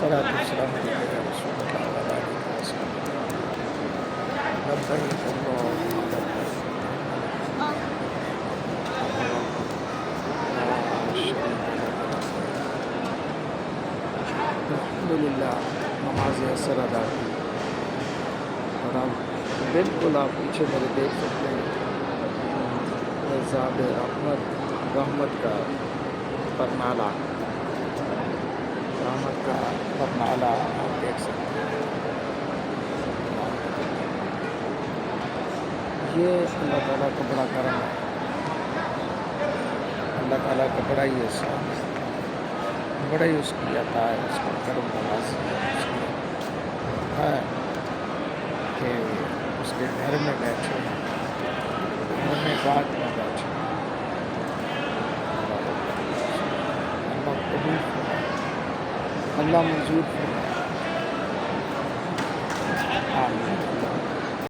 والصلاة والسلام عليك يا رسول الله وعلى آلك وصحبه لبيك اللهم لبيك لا شريك لك الحمدللہ نماز اثر ادا کی اور آپ بالکل آپ پیچھے میرے دیکھ سکتے ہیں زاد رحمت کا برنالہ رحمت کا برنالہ آپ دیکھ سکتے ہیں. یہ اللہ تعالیٰ کا بڑا کرم ہے. اللہ تعالیٰ کا بڑا ہی احسان ہے, بڑا ہی اس کی عطا ہے, اس کا کرم نوازی ہے کہ اس کے گھر میں بیٹھے, گھر میں بات میں بیٹھے. اللہ قبول فرمائے, اللہ منظور فرمائے.